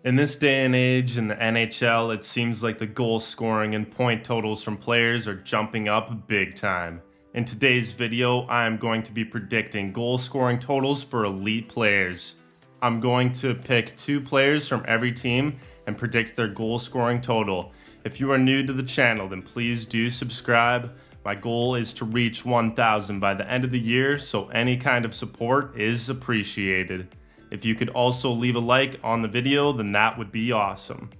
In this day and age in the NHL, it seems like the goal scoring and point totals from players are jumping up big time. In today's video, I am going to be predicting goal scoring totals for elite players. I'm going to pick 2 players from every team and predict their goal scoring total. If you are new to the channel, then please do subscribe. My goal is to reach 1,000 by the end of the year, so any kind of support is appreciated. If you could also leave a like on the video, then that would be awesome.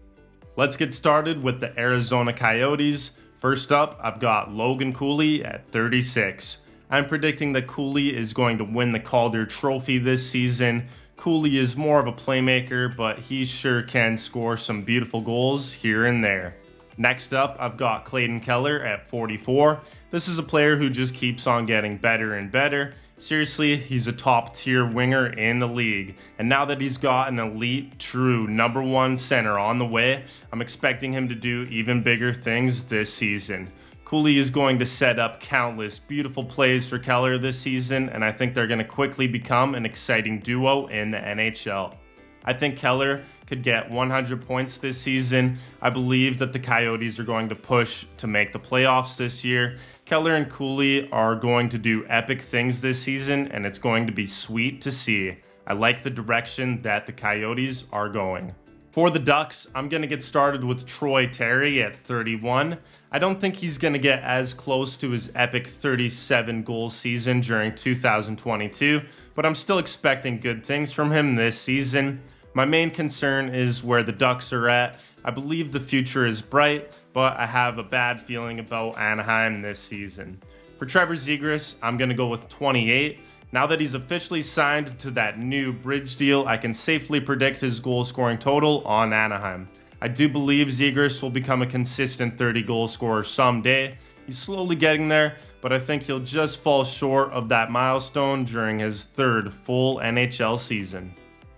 Let's get started with the Arizona Coyotes. First up, I've got Logan Cooley at 36. I'm predicting that Cooley is going to win the Calder Trophy this season. Cooley is more of a playmaker, but he sure can score some beautiful goals here and there. Next up, I've got Clayton Keller at 44. This is a player who just keeps on getting better and better. Seriously, he's a top tier winger in the league. And now that he's got an elite, true #1 center on the way, I'm expecting him to do even bigger things this season. Cooley is going to set up countless beautiful plays for Keller this season, and I think they're going to quickly become an exciting duo in the NHL. I think Keller could get 100 points this season. I believe that the Coyotes are going to push to make the playoffs this year. Keller and Cooley are going to do epic things this season, and it's going to be sweet to see. I like the direction that the Coyotes are going. For the Ducks, I'm going to get started with Troy Terry at 31. I don't think he's going to get as close to his epic 37 goal season during 2022, but I'm still expecting good things from him this season. My main concern is where the Ducks are at. I believe the future is bright, but I have a bad feeling about Anaheim this season. For Trevor Zegras, I'm going to go with 28. Now that he's officially signed to that new bridge deal, I can safely predict his goal scoring total on Anaheim. I do believe Zegras will become a consistent 30 goal scorer someday. He's slowly getting there, but I think he'll just fall short of that milestone during his 3rd full NHL season.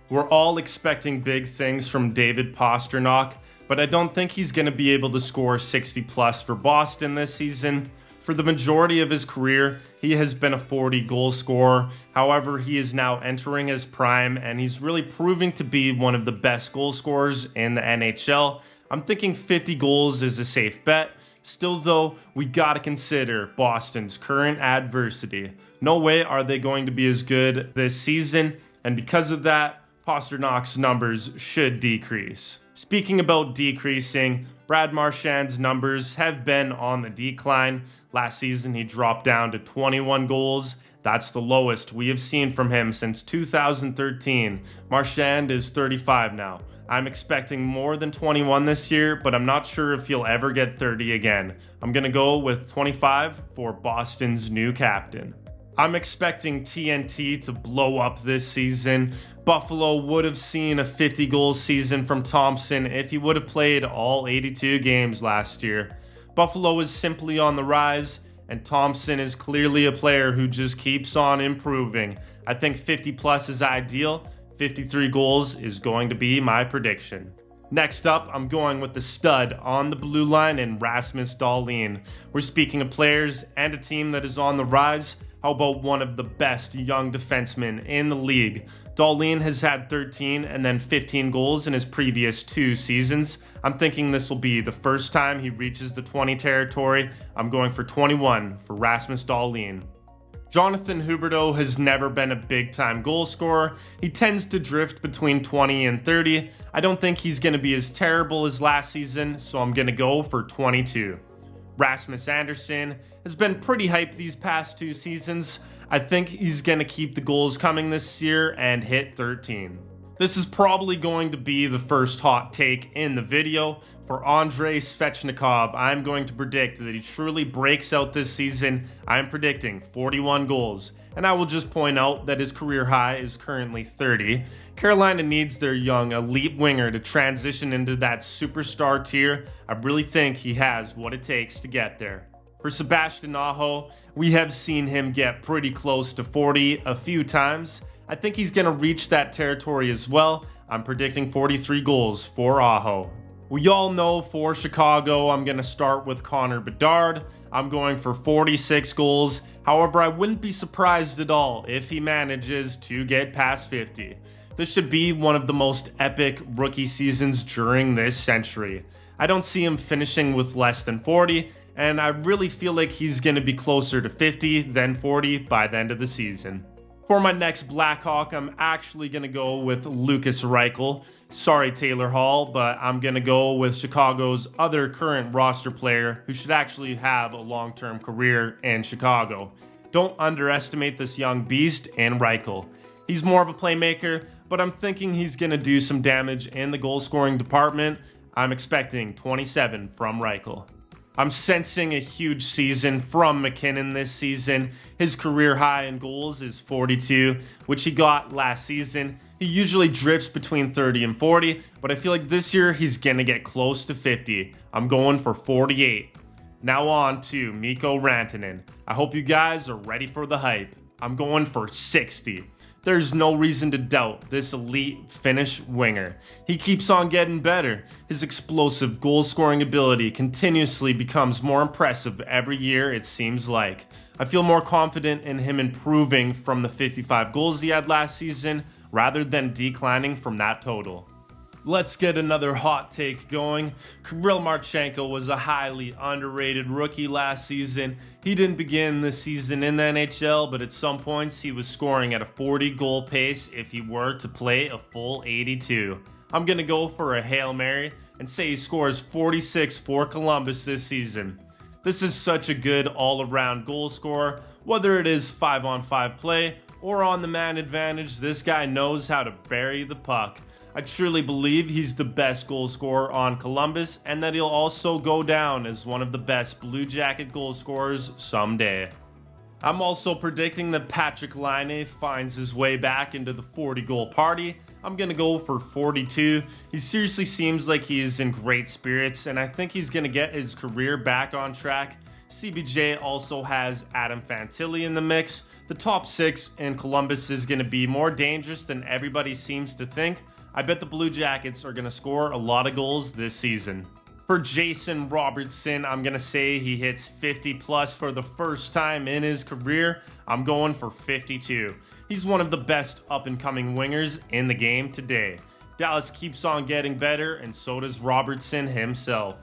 We're all expecting big things from David Pastrnak, but I don't think he's going to be able to score 60 plus for Boston this season. For the majority of his career, he has been a 40 goal scorer. However, he is now entering his prime, and he's really proving to be one of the best goal scorers in the NHL. I'm thinking 50 goals is a safe bet. Still though, we gotta consider Boston's current adversity. No way are they going to be as good this season, and because of that, Pasternak's numbers should decrease. Speaking about decreasing, Brad Marchand's numbers have been on the decline. Last season, he dropped down to 21 goals. That's the lowest we have seen from him since 2013. Marchand is 35 now. I'm expecting more than 21 this year, but I'm not sure if he'll ever get 30 again. I'm gonna go with 25 for Boston's new captain. I'm expecting TNT to blow up this season. Buffalo would have seen a 50 goal season from Thompson if he would have played all 82 games last year. Buffalo is simply on the rise, and Thompson is clearly a player who just keeps on improving. I think 50 plus is ideal. 53 goals is going to be my prediction. Next up, I'm going with the stud on the blue line in Rasmus Dahlin. We're speaking of players and a team that is on the rise. How about one of the best young defensemen in the league? Dahlin has had 13 and then 15 goals in his previous 2 seasons. I'm thinking this will be the first time he reaches the 20 territory. I'm going for 21 for Rasmus Dahlin. Jonathan Huberdeau has never been a big-time goal scorer. He tends to drift between 20 and 30. I don't think he's going to be as terrible as last season, so I'm going to go for 22. Rasmus Andersson has been pretty hyped these past 2 seasons. I think he's going to keep the goals coming this year and hit 13. This is probably going to be the first hot take in the video. For Andrei Svechnikov, I'm going to predict that he truly breaks out this season. I'm predicting 41 goals. And I will just point out that his career high is currently 30. Carolina needs their young elite winger to transition into that superstar tier. I really think he has what it takes to get there. For Sebastian Aho, we have seen him get pretty close to 40 a few times. I think he's going to reach that territory as well. I'm predicting 43 goals for Aho. We all know for Chicago, I'm going to start with Connor Bedard. I'm going for 46 goals. However, I wouldn't be surprised at all if he manages to get past 50. This should be one of the most epic rookie seasons during this century. I don't see him finishing with less than 40, and I really feel like he's going to be closer to 50 than 40 by the end of the season. For my next Blackhawk, I'm actually going to go with Lukas Reichel. Sorry, Taylor Hall, but I'm going to go with Chicago's other current roster player who should actually have a long-term career in Chicago. Don't underestimate this young beast in Reichel. He's more of a playmaker, but I'm thinking he's going to do some damage in the goal-scoring department. I'm expecting 27 from Reichel. I'm sensing a huge season from McKinnon this season. His career high in goals is 42, which he got last season. He usually drifts between 30 and 40, but I feel like this year he's going to get close to 50. I'm going for 48. Now on to Mikko Rantanen. I hope you guys are ready for the hype. I'm going for 60. There's no reason to doubt this elite Finnish winger. He keeps on getting better. His explosive goal-scoring ability continuously becomes more impressive every year, it seems like. I feel more confident in him improving from the 55 goals he had last season rather than declining from that total. Let's get another hot take going. Kirill Marchenko was a highly underrated rookie last season. He didn't begin the season in the NHL, but at some points he was scoring at a 40-goal pace if he were to play a full 82. I'm going to go for a Hail Mary and say he scores 46 for Columbus this season. This is such a good all-around goal scorer. Whether it is 5-on-5 play or on the man advantage, this guy knows how to bury the puck. I truly believe he's the best goal scorer on Columbus and that he'll also go down as one of the best Blue Jacket goal scorers someday. I'm also predicting that Patrik Laine finds his way back into the 40-goal party. I'm going to go for 42. He seriously seems like he is in great spirits, and I think he's going to get his career back on track. CBJ also has Adam Fantilli in the mix. The top 6 in Columbus is going to be more dangerous than everybody seems to think. I bet the Blue Jackets are going to score a lot of goals this season. For Jason Robertson, I'm going to say he hits 50 plus for the first time in his career. I'm going for 52. He's one of the best up-and-coming wingers in the game today. Dallas keeps on getting better, and so does Robertson himself.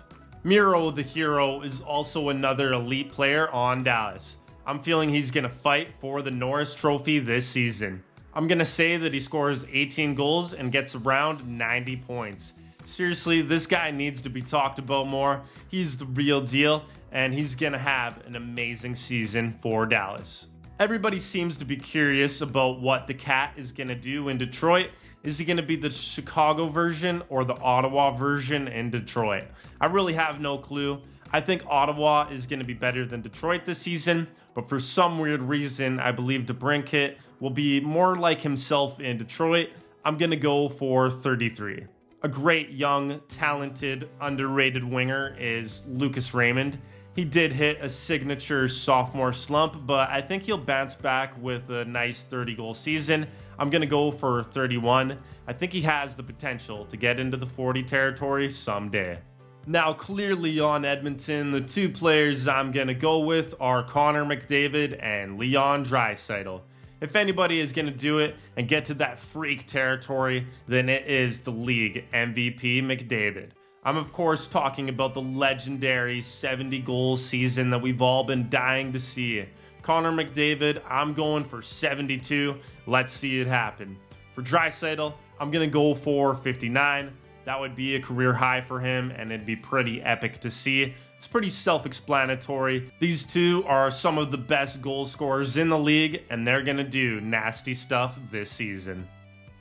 Miro the Hero is also another elite player on Dallas. I'm feeling he's going to fight for the Norris Trophy this season. I'm going to say that he scores 18 goals and gets around 90 points. Seriously, this guy needs to be talked about more. He's the real deal, and he's going to have an amazing season for Dallas. Everybody seems to be curious about what the Cat is going to do in Detroit. Is he going to be the Chicago version or the Ottawa version in Detroit? I really have no clue. I think Ottawa is going to be better than Detroit this season, but for some weird reason, I believe DeBrincat will be more like himself in Detroit. I'm going to go for 33. A great, young, talented, underrated winger is Lucas Raymond. He did hit a signature sophomore slump, but I think he'll bounce back with a nice 30-goal season. I'm going to go for 31. I think he has the potential to get into the 40 territory someday. Now, clearly on Edmonton, the two players I'm going to go with are Connor McDavid and Leon Draisaitl. If anybody is going to do it and get to that freak territory, then it is the league MVP McDavid. I'm of course talking about the legendary 70-goal season that we've all been dying to see. Connor McDavid, I'm going for 72. Let's see it happen. For Draisaitl, I'm going to go for 59. That would be a career high for him, and it'd be pretty epic to see. It's pretty self-explanatory. These two are some of the best goal scorers in the league, and they're going to do nasty stuff this season.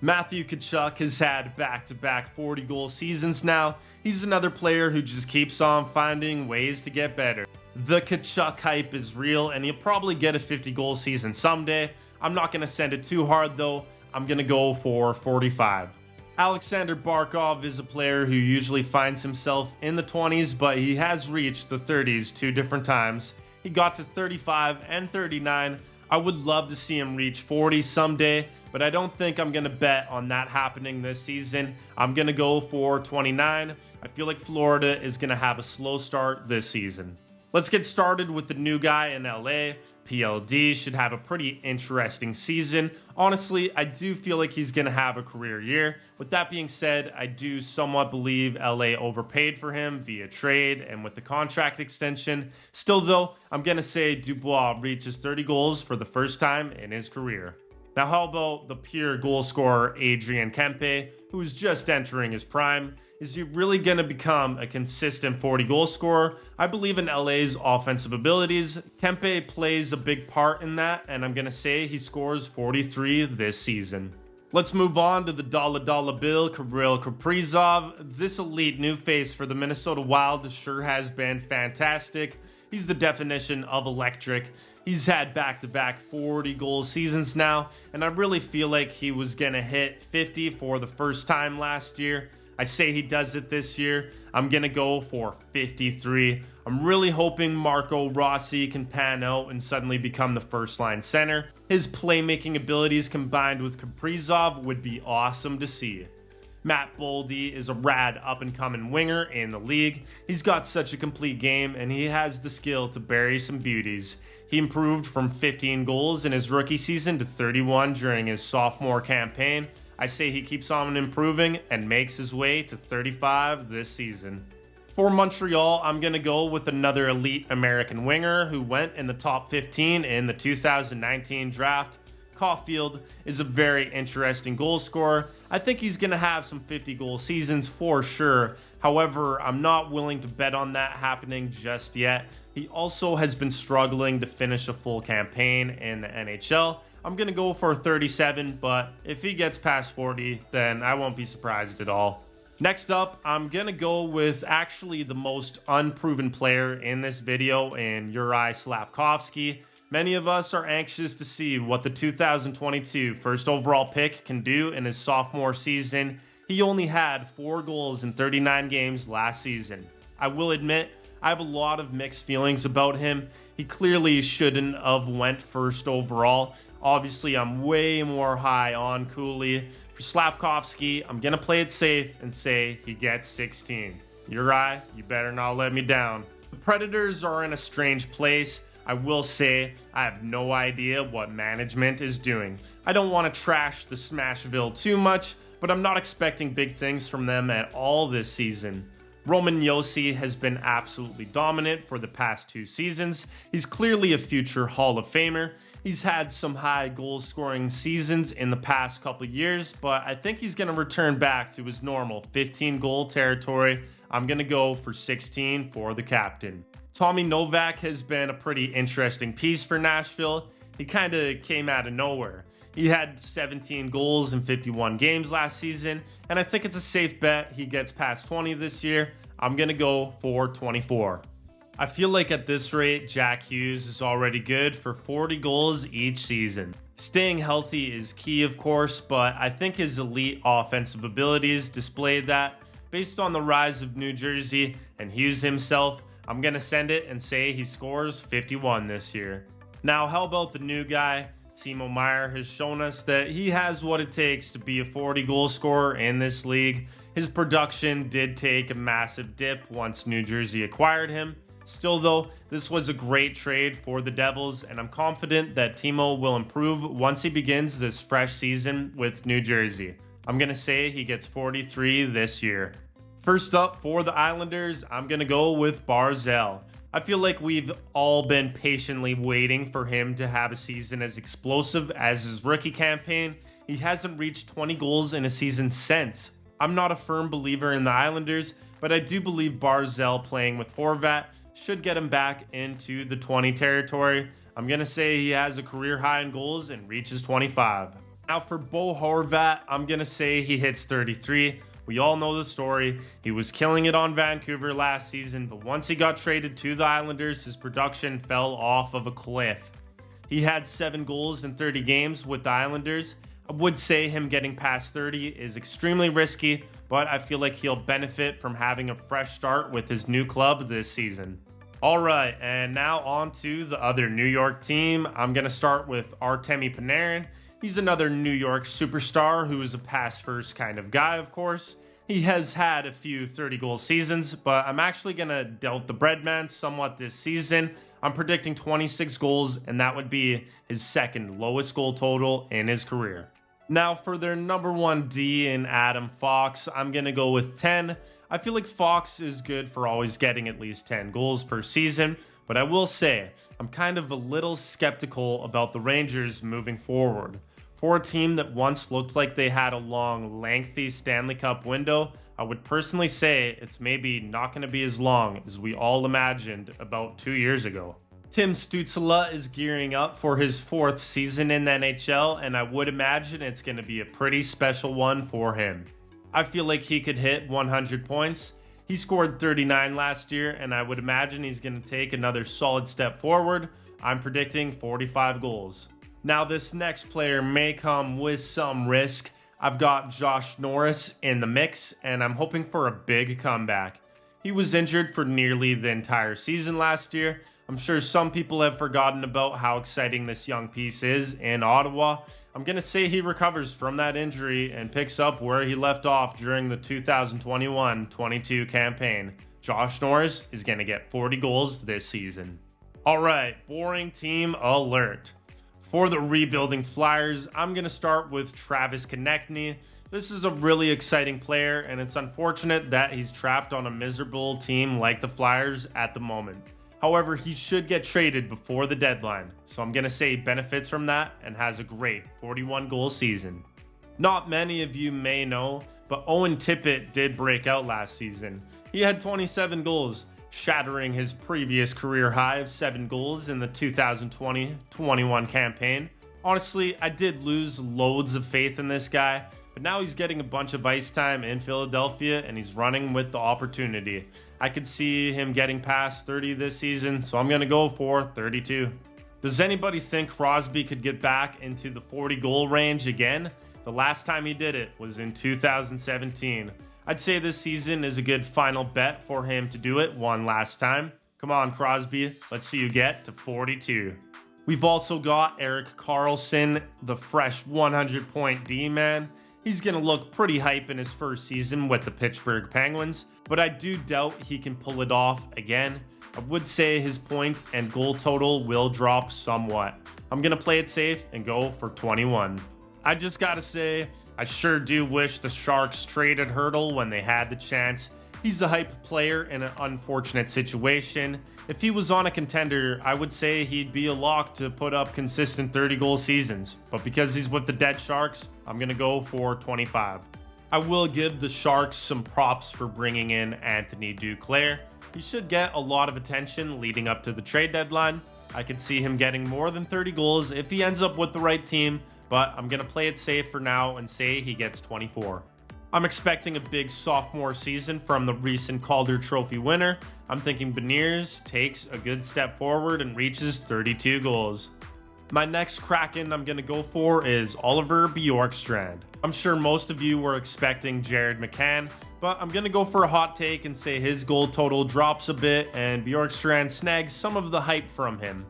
Matthew Tkachuk has had back-to-back 40-goal seasons now. He's another player who just keeps on finding ways to get better. The Tkachuk hype is real, and he'll probably get a 50-goal season someday. I'm not going to send it too hard, though. I'm going to go for 45. Alexander Barkov is a player who usually finds himself in the 20s, but he has reached the 30s 2 different times. He got to 35 and 39. I would love to see him reach 40 someday, but I don't think I'm going to bet on that happening this season. I'm going to go for 29. I feel like Florida is going to have a slow start this season. Let's get started with the new guy in LA. PLD should have a pretty interesting season. Honestly, I do feel like he's going to have a career year. With that being said, I do somewhat believe LA overpaid for him via trade and with the contract extension. Still though, I'm going to say Dubois reaches 30 goals for the first time in his career. Now how about the pure goal scorer Adrian Kempe, who is just entering his prime? Is he really going to become a consistent 40 goal scorer? I believe in LA's offensive abilities. Kempe plays a big part in that, and I'm going to say he scores 43 this season. Let's move on to the dollar bill, Kirill Kaprizov. This elite new face for the Minnesota Wild sure has been fantastic. He's the definition of electric. He's had back-to-back 40-goal seasons now, and I really feel like he was going to hit 50 for the first time last year. I say he does it this year. I'm going to go for 53. I'm really hoping Marco Rossi can pan out and suddenly become the first-line center. His playmaking abilities combined with Kaprizov would be awesome to see. Matt Boldy is a rad up-and-coming winger in the league. He's got such a complete game, and he has the skill to bury some beauties. He improved from 15 goals in his rookie season to 31 during his sophomore campaign. I say he keeps on improving and makes his way to 35 this season. For Montreal, I'm going to go with another elite American winger who went in the top 15 in the 2019 draft. Caulfield is a very interesting goal scorer. I think he's going to have some 50-goal seasons for sure. However, I'm not willing to bet on that happening just yet. He also has been struggling to finish a full campaign in the NHL. I'm going to go for 37, but if he gets past 40, then I won't be surprised at all. Next up, I'm going to go with actually the most unproven player in this video in Yuri Slafkovsky. Many of us are anxious to see what the 2022 first overall pick can do in his sophomore season. He only had 4 goals in 39 games last season. I will admit, I have a lot of mixed feelings about him. He clearly shouldn't have went first overall. Obviously, I'm way more high on Cooley. For Slafkovsky, I'm going to play it safe and say he gets 16. Uri, you better not let me down. The Predators are in a strange place. I will say I have no idea what management is doing. I don't want to trash the Smashville too much, but I'm not expecting big things from them at all this season. Roman Josi has been absolutely dominant for the past 2 seasons. He's clearly a future Hall of Famer. He's had some high goal-scoring seasons in the past couple years, but I think he's going to return back to his normal 15-goal territory. I'm going to go for 16 for the captain. Tommy Novak has been a pretty interesting piece for Nashville. He kind of came out of nowhere. He had 17 goals in 51 games last season, and I think it's a safe bet he gets past 20 this year. I'm going to go for 24. I feel like at this rate, Jack Hughes is already good for 40 goals each season. Staying healthy is key, of course, but I think his elite offensive abilities displayed that. Based on the rise of New Jersey and Hughes himself, I'm going to send it and say he scores 51 this year. Now, how about the new guy? Timo Meier has shown us that he has what it takes to be a 40-goal scorer in this league. His production did take a massive dip once New Jersey acquired him. Still though, this was a great trade for the Devils, and I'm confident that Timo will improve once he begins this fresh season with New Jersey. I'm going to say he gets 43 this year. First up for the Islanders, I'm going to go with Barzal. I feel like we've all been patiently waiting for him to have a season as explosive as his rookie campaign. He hasn't reached 20 goals in a season since. I'm not a firm believer in the Islanders, but I do believe Barzal playing with Horvat should get him back into the 20 territory. I'm going to say he has a career high in goals and reaches 25. Now for Bo Horvat, I'm going to say he hits 33. We all know the story. He was killing it on Vancouver last season, but once he got traded to the Islanders, his production fell off of a cliff. He had 7 goals in 30 games with the Islanders. I would say him getting past 30 is extremely risky, but I feel like he'll benefit from having a fresh start with his new club this season. Alright, and now on to the other New York team. I'm going to start with Artemi Panarin. He's another New York superstar who is a pass-first kind of guy, of course. He He has had a few 30-goal seasons, but I'm actually going to doubt the Breadman somewhat this season. I'm predicting 26 goals, and that would be his second lowest goal total in his career. Now for their number 1 D in Adam Fox, I'm going to go with 10. I feel like Fox is good for always getting at least 10 goals per season, but I will say I'm kind of a little skeptical about the Rangers moving forward. For a team that once looked like they had a long, lengthy Stanley Cup window, I would personally say it's maybe not going to be as long as we all imagined about 2 years ago. Tim Stützle is gearing up for his 4th season in the NHL, and I would imagine it's going to be a pretty special one for him. I feel like he could hit 100 points. He scored 39 last year, and I would imagine he's going to take another solid step forward. I'm predicting 45 goals. Now this next player may come with some risk. I've got Josh Norris in the mix, and I'm hoping for a big comeback. He was injured for nearly the entire season last year. I'm sure some people have forgotten about how exciting this young piece is in Ottawa. I'm going to say he recovers from that injury and picks up where he left off during the 2021-22 campaign. Josh Norris is going to get 40 goals this season. Alright, boring team alert. For the rebuilding Flyers, I'm going to start with Travis Konecny. This is a really exciting player, and it's unfortunate that he's trapped on a miserable team like the Flyers at the moment. However, he should get traded before the deadline, so I'm going to say he benefits from that and has a great 41-goal season. Not many of you may know, but Owen Tippett did break out last season. He had 27 goals, shattering his previous career high of 7 goals in the 2020-21 campaign. Honestly, I did lose loads of faith in this guy, but now he's getting a bunch of ice time in Philadelphia and he's running with the opportunity. I could see him getting past 30 this season, so I'm going to go for 32. Does anybody think Crosby could get back into the 40-goal range again? The last time he did it was in 2017. I'd say this season is a good final bet for him to do it one last time. Come on, Crosby, let's see you get to 42. We've also got Erik Karlsson, the fresh 100-point D-man. He's going to look pretty hype in his first season with the Pittsburgh Penguins, but I do doubt he can pull it off again. I would say his point and goal total will drop somewhat. I'm going to play it safe and go for 21. I just got to say, I sure do wish the Sharks traded Hurdle when they had the chance. He's a hype player in an unfortunate situation. If he was on a contender, I would say he'd be a lock to put up consistent 30-goal seasons. But because he's with the dead Sharks, I'm going to go for 25. I will give the Sharks some props for bringing in Anthony Duclair. He should get a lot of attention leading up to the trade deadline. I could see him getting more than 30 goals if he ends up with the right team, but I'm going to play it safe for now and say he gets 24. I'm expecting a big sophomore season from the recent Calder Trophy winner. I'm thinking Beniers takes a good step forward and reaches 32 goals. My next Kraken I'm going to go for is Oliver Bjorkstrand. I'm sure most of you were expecting Jared McCann, but I'm going to go for a hot take and say his goal total drops a bit and Bjorkstrand snags some of the hype from him.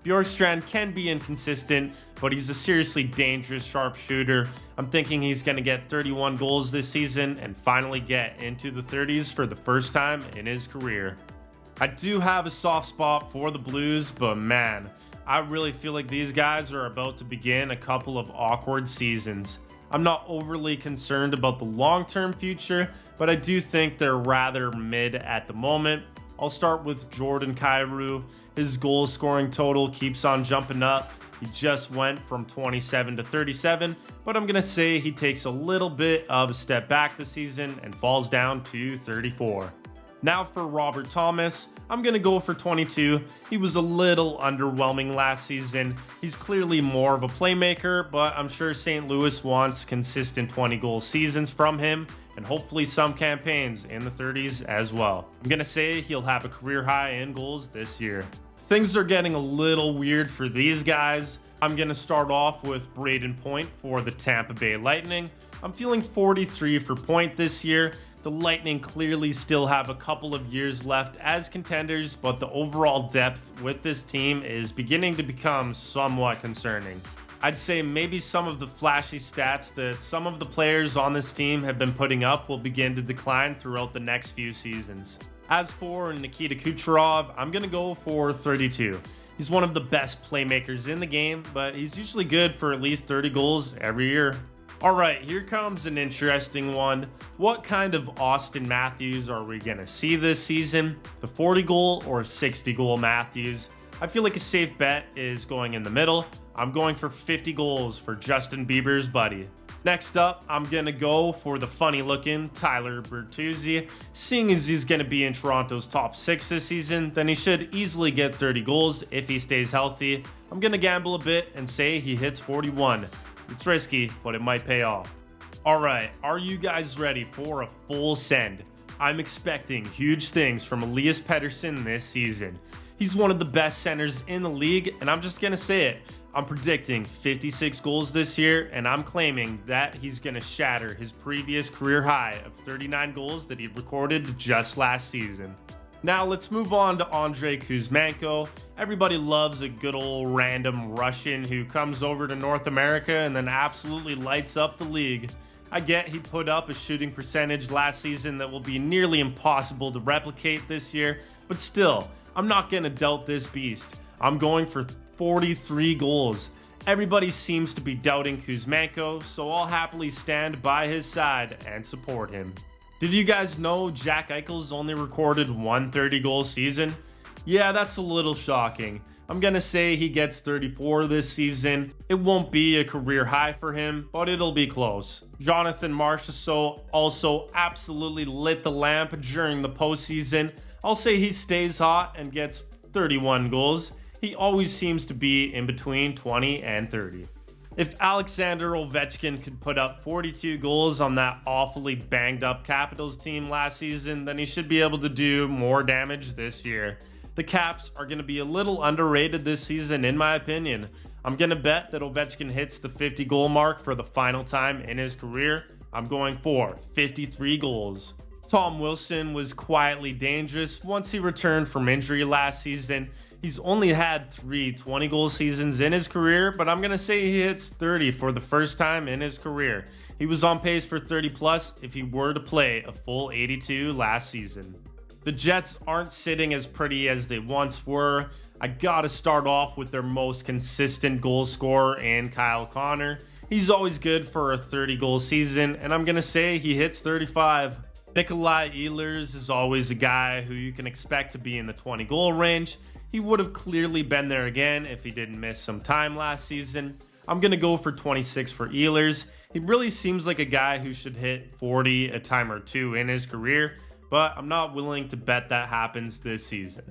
Bjorkstrand can be inconsistent, but he's a seriously dangerous sharpshooter. I'm thinking he's going to get 31 goals this season and finally get into the 30s for the first time in his career. I do have a soft spot for the Blues, but man, I really feel like these guys are about to begin a couple of awkward seasons. I'm not overly concerned about the long-term future, but I do think they're rather mid at the moment. I'll start with Jordan Kyrou. His goal scoring total keeps on jumping up. He just went from 27 to 37, but I'm going to say he takes a little bit of a step back this season and falls down to 34. Now for Robert Thomas, I'm going to go for 22. He was a little underwhelming last season. He's clearly more of a playmaker, but I'm sure St. Louis wants consistent 20-goal seasons from him and hopefully some campaigns in the 30s as well. I'm going to say he'll have a career high in goals this year. Things are getting a little weird for these guys. I'm going to start off with Braden Point for the Tampa Bay Lightning. I'm feeling 43 for Point this year. The Lightning clearly still have a couple of years left as contenders, but the overall depth with this team is beginning to become somewhat concerning. I'd say maybe some of the flashy stats that some of the players on this team have been putting up will begin to decline throughout the next few seasons. As for Nikita Kucherov, I'm going to go for 32. He's one of the best playmakers in the game, but he's usually good for at least 30 goals every year. Alright, here comes an interesting one. What kind of Austin Matthews are we going to see this season? The 40 goal or 60 goal Matthews? I feel like a safe bet is going in the middle. I'm going for 50 goals for Justin Bieber's buddy. Next up, I'm going to go for the funny looking Tyler Bertuzzi. Seeing as he's going to be in Toronto's top 6 this season, then he should easily get 30 goals if he stays healthy. I'm going to gamble a bit and say he hits 41. It's risky, but it might pay off. Alright, are you guys ready for a full send? I'm expecting huge things from Elias Pettersson this season. He's one of the best centers in the league, and I'm just going to say it. I'm predicting 56 goals this year, and I'm claiming that he's going to shatter his previous career high of 39 goals that he recorded just last season. Now let's move on to Andrei Kuzmenko. Everybody loves a good old random Russian who comes over to North America and then absolutely lights up the league. I get he put up a shooting percentage last season that will be nearly impossible to replicate this year, but still, I'm not going to doubt this beast. I'm going for 43 goals. Everybody seems to be doubting Kuzmenko, so I'll happily stand by his side and support him. Did you guys know Jack Eichel's only recorded one 30-goal season? Yeah, that's a little shocking. I'm gonna say he gets 34 this season. It won't be a career high for him, but it'll be close. Jonathan Marchessault also absolutely lit the lamp during the postseason. I'll say he stays hot and gets 31 goals. He always seems to be in between 20 and 30. If Alexander Ovechkin could put up 42 goals on that awfully banged up Capitals team last season, then he should be able to do more damage this year. The Caps are going to be a little underrated this season in my opinion. I'm going to bet that Ovechkin hits the 50 goal mark for the final time in his career. I'm going for 53 goals. Tom Wilson was quietly dangerous once he returned from injury last season. He's only had 3 20-goal seasons in his career, but I'm going to say he hits 30 for the first time in his career. He was on pace for 30 plus if he were to play a full 82 last season. The Jets aren't sitting as pretty as they once were. I gotta start off with their most consistent goal scorer in Kyle Connor. He's always good for a 30-goal season, and I'm going to say he hits 35. Nikolai Ehlers is always a guy who you can expect to be in the 20-goal range. He would have clearly been there again if he didn't miss some time last season. I'm going to go for 26 for Ehlers. He really seems like a guy who should hit 40 a time or two in his career, but I'm not willing to bet that happens this season.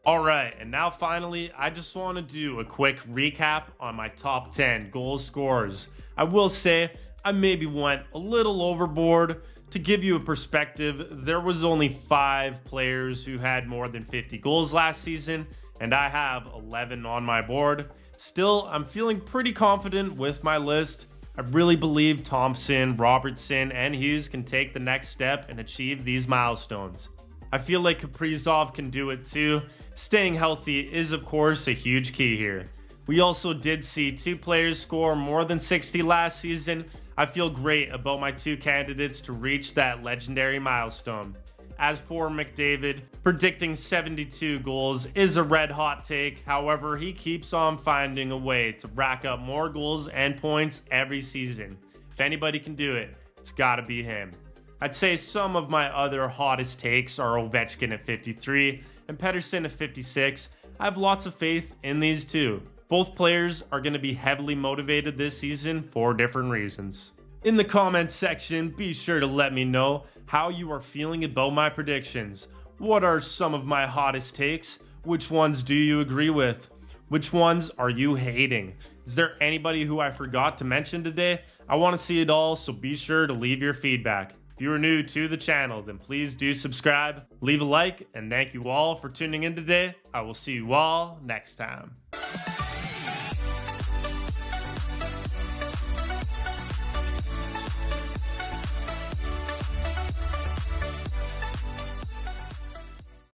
Alright, and now finally, I just want to do a quick recap on my top 10 goal scorers. I will say, I maybe went a little overboard. To give you a perspective, there was only 5 players who had more than 50 goals last season, and I have 11 on my board. Still, I'm feeling pretty confident with my list. I really believe Thompson, Robertson, and Hughes can take the next step and achieve these milestones. I feel like Kaprizov can do it too. Staying healthy is of course a huge key here. We also did see 2 players score more than 60 last season. I feel great about my 2 candidates to reach that legendary milestone. As for McDavid, predicting 72 goals is a red hot take. However, he keeps on finding a way to rack up more goals and points every season. If anybody can do it, it's gotta be him. I'd say some of my other hottest takes are Ovechkin at 53 and Pettersson at 56. I have lots of faith in these two. Both players are going to be heavily motivated this season for different reasons. In the comments section, be sure to let me know how you are feeling about my predictions. What are some of my hottest takes? Which ones do you agree with? Which ones are you hating? Is there anybody who I forgot to mention today? I want to see it all, so be sure to leave your feedback. If you are new to the channel, then please do subscribe, leave a like, and thank you all for tuning in today. I will see you all next time.